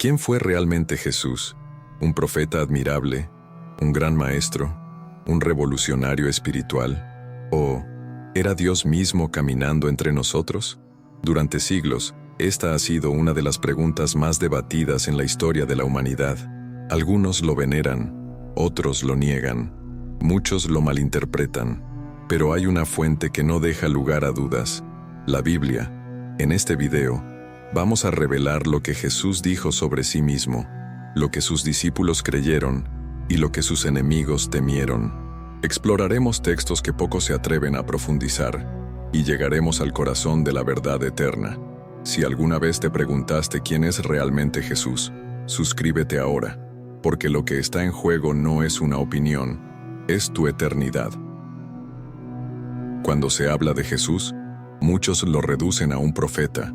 ¿Quién fue realmente Jesús? ¿Un profeta admirable? ¿Un gran maestro? ¿Un revolucionario espiritual? ¿O era Dios mismo caminando entre nosotros? Durante siglos, esta ha sido una de las preguntas más debatidas en la historia de la humanidad. Algunos lo veneran, otros lo niegan, muchos lo malinterpretan, pero hay una fuente que no deja lugar a dudas: la Biblia. En este video, vamos a revelar lo que Jesús dijo sobre sí mismo, lo que sus discípulos creyeron y lo que sus enemigos temieron. Exploraremos textos que pocos se atreven a profundizar y llegaremos al corazón de la verdad eterna. Si alguna vez te preguntaste quién es realmente Jesús, suscríbete ahora, porque lo que está en juego no es una opinión, es tu eternidad. Cuando se habla de Jesús, muchos lo reducen a un profeta,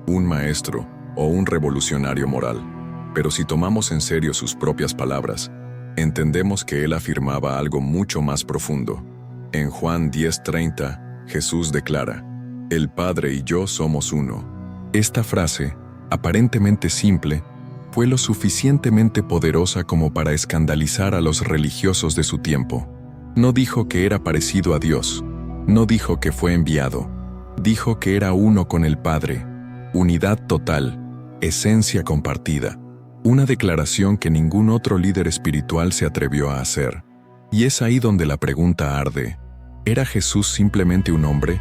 un maestro o un revolucionario moral. Pero si tomamos en serio sus propias palabras, entendemos que él afirmaba algo mucho más profundo. En Juan 10:30, Jesús declara: "El Padre y yo somos uno". Esta frase, aparentemente simple, fue lo suficientemente poderosa como para escandalizar a los religiosos de su tiempo. No dijo que era parecido a Dios, no dijo que fue enviado, dijo que era uno con el Padre, unidad total, esencia compartida. Una declaración que ningún otro líder espiritual se atrevió a hacer. Y es ahí donde la pregunta arde: ¿era Jesús simplemente un hombre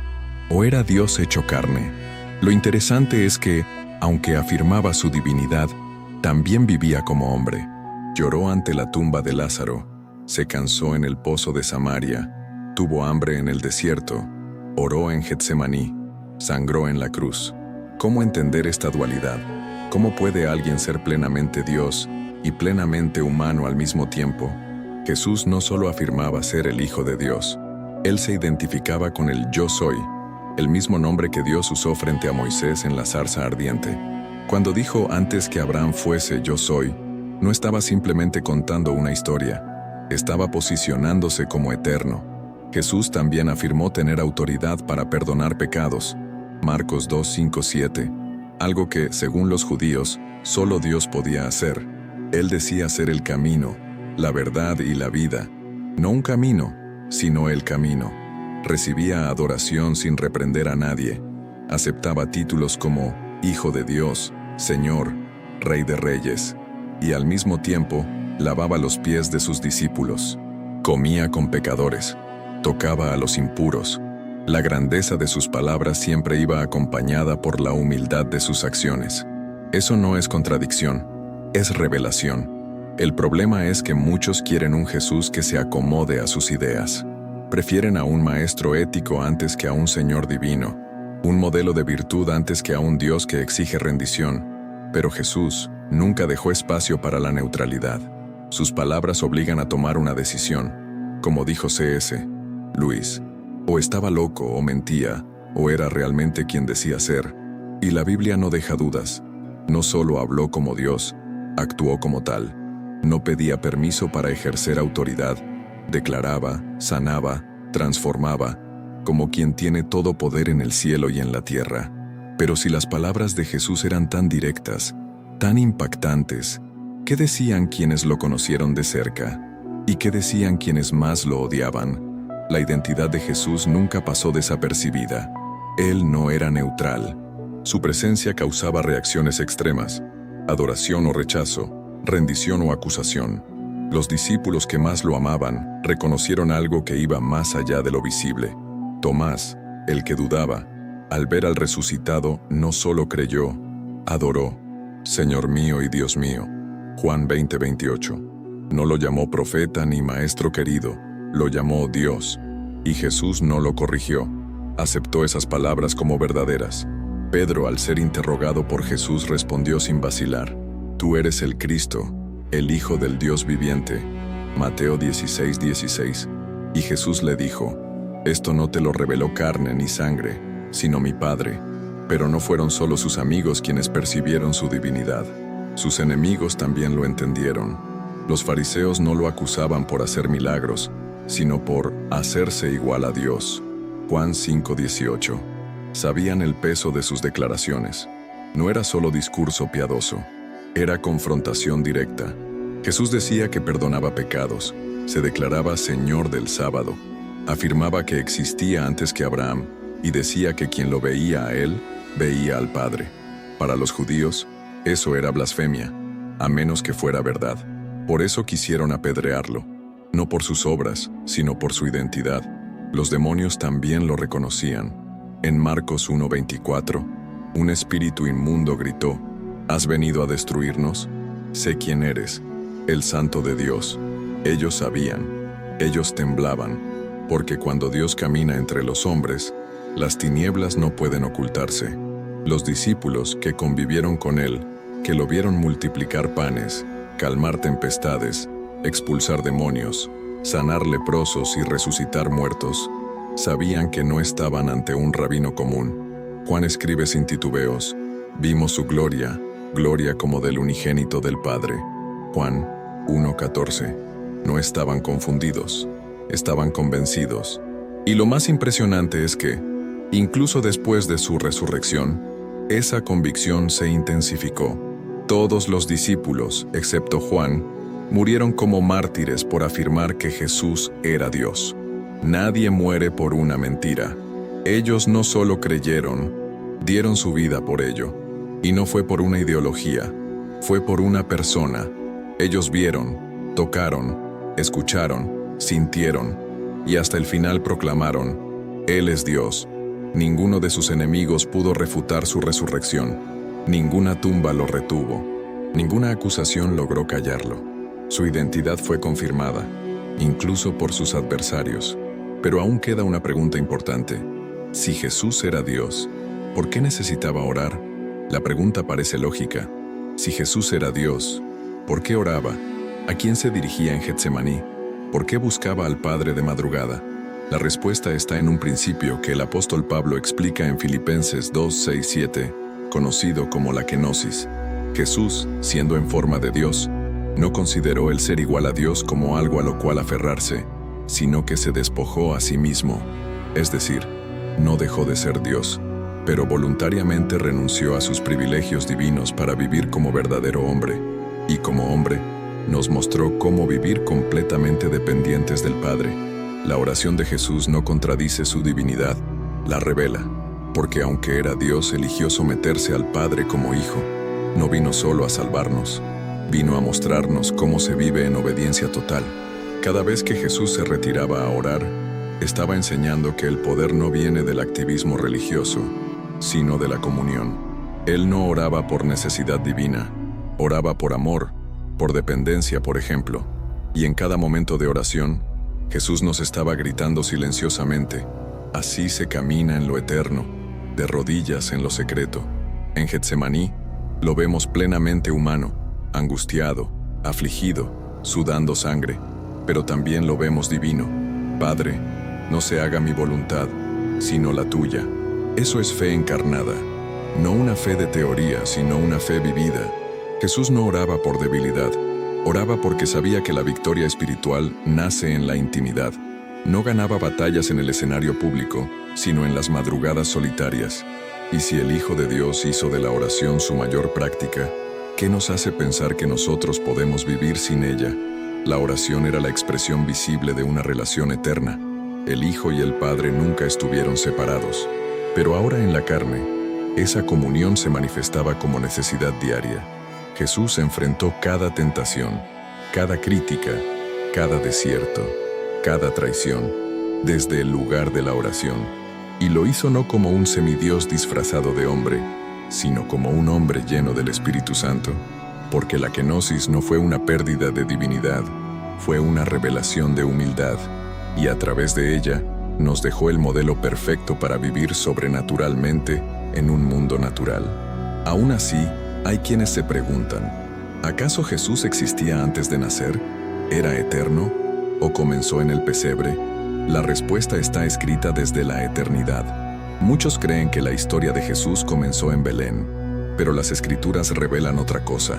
o era Dios hecho carne? Lo interesante es que, aunque afirmaba su divinidad, también vivía como hombre. Lloró ante la tumba de Lázaro, se cansó en el pozo de Samaria, tuvo hambre en el desierto, oró en Getsemaní, sangró en la cruz. ¿Cómo entender esta dualidad? ¿Cómo puede alguien ser plenamente Dios y plenamente humano al mismo tiempo? Jesús no solo afirmaba ser el Hijo de Dios, él se identificaba con el Yo Soy, el mismo nombre que Dios usó frente a Moisés en la zarza ardiente. Cuando dijo antes que Abraham fuese Yo Soy, no estaba simplemente contando una historia, estaba posicionándose como eterno. Jesús también afirmó tener autoridad para perdonar pecados, Marcos 2:5-7, algo que, según los judíos, solo Dios podía hacer. Él decía ser el camino, la verdad y la vida, no un camino, sino el camino. Recibía adoración sin reprender a nadie, aceptaba títulos como Hijo de Dios, Señor, Rey de Reyes, y al mismo tiempo lavaba los pies de sus discípulos, comía con pecadores, tocaba a los impuros. La grandeza de sus palabras siempre iba acompañada por la humildad de sus acciones. Eso no es contradicción, es revelación. El problema es que muchos quieren un Jesús que se acomode a sus ideas. Prefieren a un maestro ético antes que a un Señor divino, un modelo de virtud antes que a un Dios que exige rendición. Pero Jesús nunca dejó espacio para la neutralidad. Sus palabras obligan a tomar una decisión. Como dijo C.S. Lewis, o estaba loco o mentía, o era realmente quien decía ser. Y la Biblia no deja dudas. No solo habló como Dios, actuó como tal. No pedía permiso para ejercer autoridad. Declaraba, sanaba, transformaba, como quien tiene todo poder en el cielo y en la tierra. Pero si las palabras de Jesús eran tan directas, tan impactantes, ¿qué decían quienes lo conocieron de cerca? ¿Y qué decían quienes más lo odiaban? La identidad de Jesús nunca pasó desapercibida. Él no era neutral. Su presencia causaba reacciones extremas: adoración o rechazo, rendición o acusación. Los discípulos que más lo amaban reconocieron algo que iba más allá de lo visible. Tomás, el que dudaba, al ver al resucitado, no solo creyó, adoró: Señor mío y Dios mío. Juan 20:28. No lo llamó profeta ni maestro querido, lo llamó Dios. Y Jesús no lo corrigió. Aceptó esas palabras como verdaderas. Pedro, al ser interrogado por Jesús, respondió sin vacilar: Tú eres el Cristo, el Hijo del Dios viviente. Mateo 16:16. Y Jesús le dijo: Esto no te lo reveló carne ni sangre, sino mi Padre. Pero no fueron solo sus amigos quienes percibieron su divinidad. Sus enemigos también lo entendieron. Los fariseos no lo acusaban por hacer milagros, sino por hacerse igual a Dios. Juan 5:18. Sabían el peso de sus declaraciones. No era solo discurso piadoso, Era confrontación directa. Jesús decía que perdonaba pecados, se declaraba Señor del sábado, afirmaba que existía antes que Abraham y decía que quien lo veía a él, veía al Padre. Para los judíos, eso era blasfemia, a menos que fuera verdad. Por eso quisieron apedrearlo, no por sus obras, sino por su identidad. Los demonios también lo reconocían. En Marcos 1:24, un espíritu inmundo gritó: ¿Has venido a destruirnos? Sé quién eres, el Santo de Dios. Ellos sabían, ellos temblaban, porque cuando Dios camina entre los hombres, las tinieblas no pueden ocultarse. Los discípulos que convivieron con él, que lo vieron multiplicar panes, calmar tempestades, expulsar demonios, sanar leprosos y resucitar muertos, sabían que no estaban ante un rabino común. Juan escribe sin titubeos: vimos su gloria, gloria como del unigénito del Padre. Juan 1:14. No estaban confundidos, estaban convencidos. Y lo más impresionante es que, incluso después de su resurrección, esa convicción se intensificó. Todos los discípulos, excepto Juan, murieron como mártires por afirmar que Jesús era Dios. Nadie muere por una mentira. Ellos no solo creyeron, dieron su vida por ello. Y no fue por una ideología, fue por una persona. Ellos vieron, tocaron, escucharon, sintieron, y hasta el final proclamaron: Él es Dios. Ninguno de sus enemigos pudo refutar su resurrección. Ninguna tumba lo retuvo. Ninguna acusación logró callarlo. Su identidad fue confirmada, incluso por sus adversarios. Pero aún queda una pregunta importante. Si Jesús era Dios, ¿por qué necesitaba orar? La pregunta parece lógica. Si Jesús era Dios, ¿por qué oraba? ¿A quién se dirigía en Getsemaní? ¿Por qué buscaba al Padre de madrugada? La respuesta está en un principio que el apóstol Pablo explica en Filipenses 2:6-7, conocido como la kenosis. Jesús, siendo en forma de Dios, no consideró el ser igual a Dios como algo a lo cual aferrarse, sino que se despojó a sí mismo, es decir, no dejó de ser Dios, pero voluntariamente renunció a sus privilegios divinos para vivir como verdadero hombre, y como hombre, nos mostró cómo vivir completamente dependientes del Padre. La oración de Jesús no contradice su divinidad, la revela, porque aunque era Dios, eligió someterse al Padre como hijo. No vino solo a salvarnos, vino a mostrarnos cómo se vive en obediencia total. Cada vez que Jesús se retiraba a orar, estaba enseñando que el poder no viene del activismo religioso, sino de la comunión. Él no oraba por necesidad divina, oraba por amor, por dependencia, por ejemplo. Y en cada momento de oración, Jesús nos estaba gritando silenciosamente: así se camina en lo eterno, de rodillas en lo secreto. En Getsemaní, lo vemos plenamente humano, angustiado, afligido, sudando sangre, pero también lo vemos divino. Padre, no se haga mi voluntad, sino la tuya. Eso es fe encarnada, no una fe de teoría, sino una fe vivida. Jesús no oraba por debilidad, oraba porque sabía que la victoria espiritual nace en la intimidad. No ganaba batallas en el escenario público, sino en las madrugadas solitarias. Y si el Hijo de Dios hizo de la oración su mayor práctica, ¿qué nos hace pensar que nosotros podemos vivir sin ella? La oración era la expresión visible de una relación eterna. El Hijo y el Padre nunca estuvieron separados. Pero ahora en la carne, esa comunión se manifestaba como necesidad diaria. Jesús enfrentó cada tentación, cada crítica, cada desierto, cada traición, desde el lugar de la oración. Y lo hizo no como un semidios disfrazado de hombre, sino como un hombre lleno del Espíritu Santo, porque la kenosis no fue una pérdida de divinidad, fue una revelación de humildad, y a través de ella nos dejó el modelo perfecto para vivir sobrenaturalmente en un mundo natural. Aún así, hay quienes se preguntan: ¿acaso Jesús existía antes de nacer? ¿Era eterno? ¿O comenzó en el pesebre? La respuesta está escrita desde la eternidad. Muchos creen que la historia de Jesús comenzó en Belén, pero las Escrituras revelan otra cosa.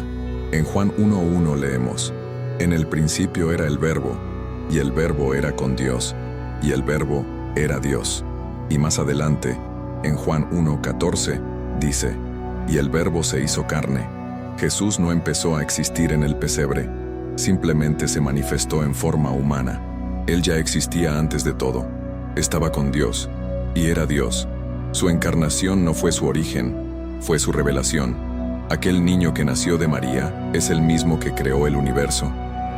En Juan 1:1 leemos: en el principio era el Verbo, y el Verbo era con Dios, y el Verbo era Dios. Y más adelante, en Juan 1:14, dice: y el Verbo se hizo carne, Jesús no empezó a existir en el pesebre, simplemente se manifestó en forma humana. Él ya existía antes de todo. Estaba con Dios, y era Dios. Su encarnación no fue su origen, fue su revelación. Aquel niño que nació de María es el mismo que creó el universo.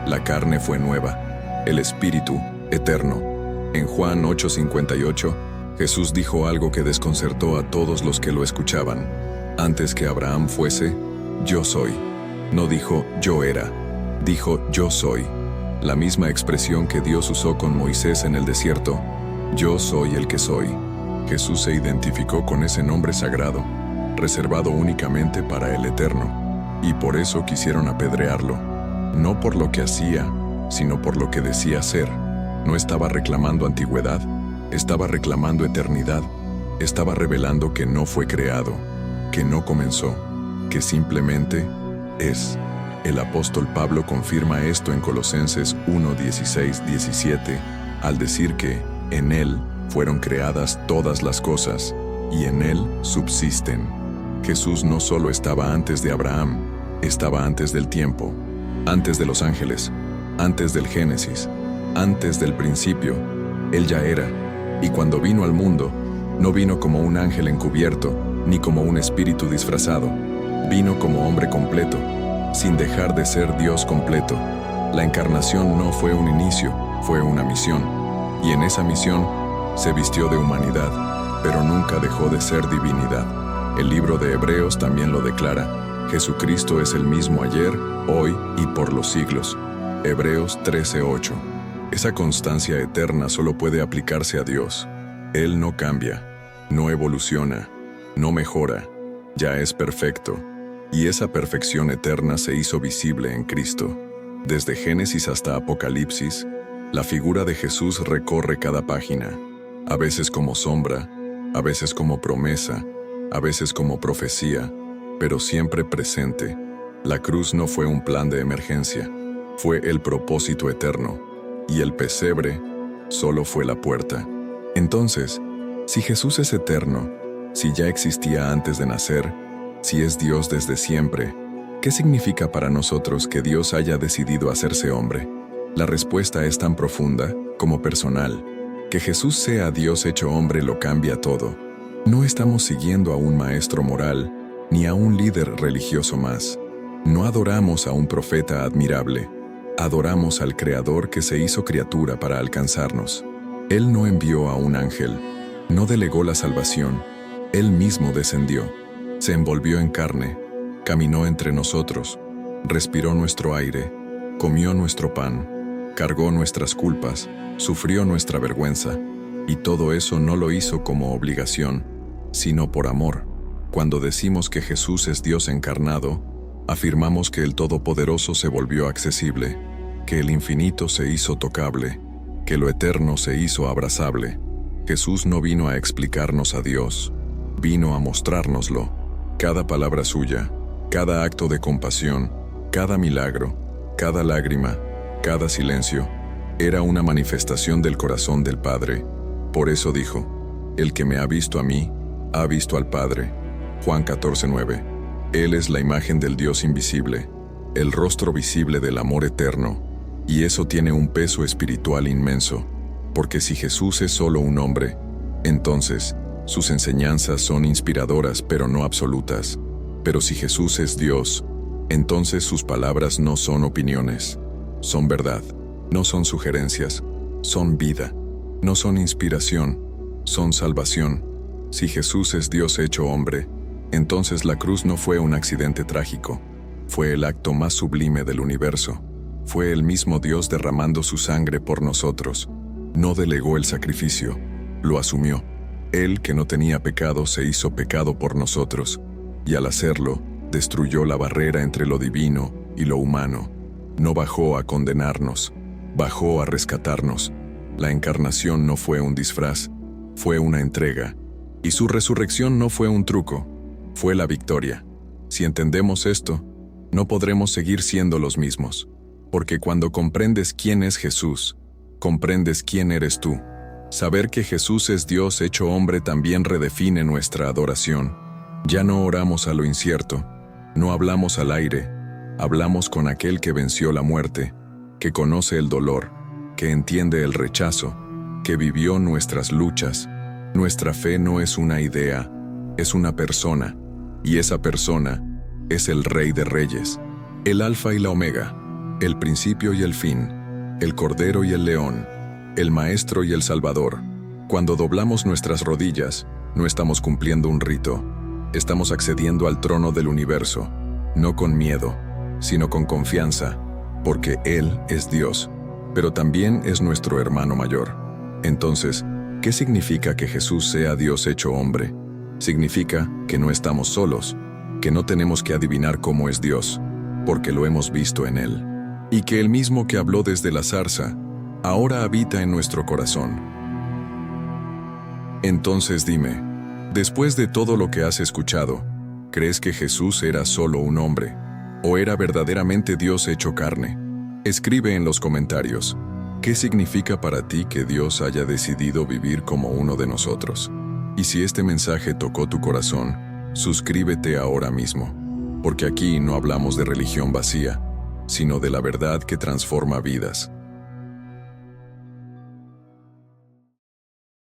La carne fue nueva, el espíritu eterno. En Juan 8:58, Jesús dijo algo que desconcertó a todos los que lo escuchaban. Antes que Abraham fuese, yo soy. No dijo yo era, dijo yo soy. La misma expresión que Dios usó con Moisés en el desierto, yo soy el que soy. Jesús se identificó con ese nombre sagrado, reservado únicamente para el Eterno, y por eso quisieron apedrearlo, no por lo que hacía, sino por lo que decía ser. No estaba reclamando antigüedad, estaba reclamando eternidad, estaba revelando que no fue creado, que no comenzó, que simplemente es. El apóstol Pablo confirma esto en Colosenses 1:16-17, al decir que en Él fueron creadas todas las cosas, y en Él subsisten. Jesús no solo estaba antes de Abraham, estaba antes del tiempo, antes de los ángeles, antes del Génesis, antes del principio. Él ya era, y cuando vino al mundo, no vino como un ángel encubierto, ni como un espíritu disfrazado. Vino como hombre completo, sin dejar de ser Dios completo. La encarnación no fue un inicio, fue una misión, y en esa misión se vistió de humanidad, pero nunca dejó de ser divinidad. El libro de Hebreos también lo declara: Jesucristo es el mismo ayer, hoy y por los siglos. Hebreos 13:8. Esa constancia eterna solo puede aplicarse a Dios. Él no cambia, no evoluciona, no mejora, ya es perfecto. Y esa perfección eterna se hizo visible en Cristo. Desde Génesis hasta Apocalipsis, la figura de Jesús recorre cada página, a veces como sombra, a veces como promesa, a veces como profecía, pero siempre presente. La cruz no fue un plan de emergencia, fue el propósito eterno, y el pesebre solo fue la puerta. Entonces, si Jesús es eterno, si ya existía antes de nacer, si es Dios desde siempre, ¿qué significa para nosotros que Dios haya decidido hacerse hombre? La respuesta es tan profunda como personal. Que Jesús sea Dios hecho hombre lo cambia todo. No estamos siguiendo a un maestro moral, ni a un líder religioso más. No adoramos a un profeta admirable. Adoramos al Creador que se hizo criatura para alcanzarnos. Él no envió a un ángel, no delegó la salvación, Él mismo descendió. Se envolvió en carne, caminó entre nosotros, respiró nuestro aire, comió nuestro pan, cargó nuestras culpas, sufrió nuestra vergüenza, y todo eso no lo hizo como obligación, sino por amor. Cuando decimos que Jesús es Dios encarnado, afirmamos que el Todopoderoso se volvió accesible, que el infinito se hizo tocable, que lo eterno se hizo abrazable. Jesús no vino a explicarnos a Dios, vino a mostrárnoslo. Cada palabra suya, cada acto de compasión, cada milagro, cada lágrima, cada silencio, era una manifestación del corazón del Padre. Por eso dijo: el que me ha visto a mí, ha visto al Padre. Juan 14:9. Él es la imagen del Dios invisible, el rostro visible del amor eterno, y eso tiene un peso espiritual inmenso, porque si Jesús es solo un hombre, entonces sus enseñanzas son inspiradoras pero no absolutas. Pero si Jesús es Dios, entonces sus palabras no son opiniones, son verdad, no son sugerencias, son vida, no son inspiración, son salvación. Si Jesús es Dios hecho hombre, entonces la cruz no fue un accidente trágico, fue el acto más sublime del universo. Fue el mismo Dios derramando su sangre por nosotros. No delegó el sacrificio, lo asumió. Él, que no tenía pecado, se hizo pecado por nosotros, y al hacerlo, destruyó la barrera entre lo divino y lo humano. No bajó a condenarnos, bajó a rescatarnos. La encarnación no fue un disfraz, fue una entrega, y su resurrección no fue un truco, fue la victoria. Si entendemos esto, no podremos seguir siendo los mismos, porque cuando comprendes quién es Jesús, comprendes quién eres tú. Saber que Jesús es Dios hecho hombre también redefine nuestra adoración. Ya no oramos a lo incierto, No hablamos al aire, hablamos con aquel que venció la muerte, que conoce el dolor, que entiende el rechazo, que vivió nuestras luchas. Nuestra fe no es una idea, es una persona, y esa persona es el Rey de Reyes, el Alfa y la Omega, el principio y el fin, el Cordero y el León, el Maestro y el Salvador. Cuando doblamos nuestras rodillas, no estamos cumpliendo un rito, estamos accediendo al trono del universo, no con miedo, sino con confianza, porque Él es Dios, pero también es nuestro hermano mayor. Entonces, ¿qué significa que Jesús sea Dios hecho hombre? Significa que no estamos solos, que no tenemos que adivinar cómo es Dios, porque lo hemos visto en Él, y que el mismo que habló desde la zarza, ahora habita en nuestro corazón. Entonces dime, después de todo lo que has escuchado, ¿crees que Jesús era solo un hombre, o era verdaderamente Dios hecho carne? Escribe en los comentarios, ¿qué significa para ti que Dios haya decidido vivir como uno de nosotros? Y si este mensaje tocó tu corazón, suscríbete ahora mismo, porque aquí no hablamos de religión vacía, sino de la verdad que transforma vidas.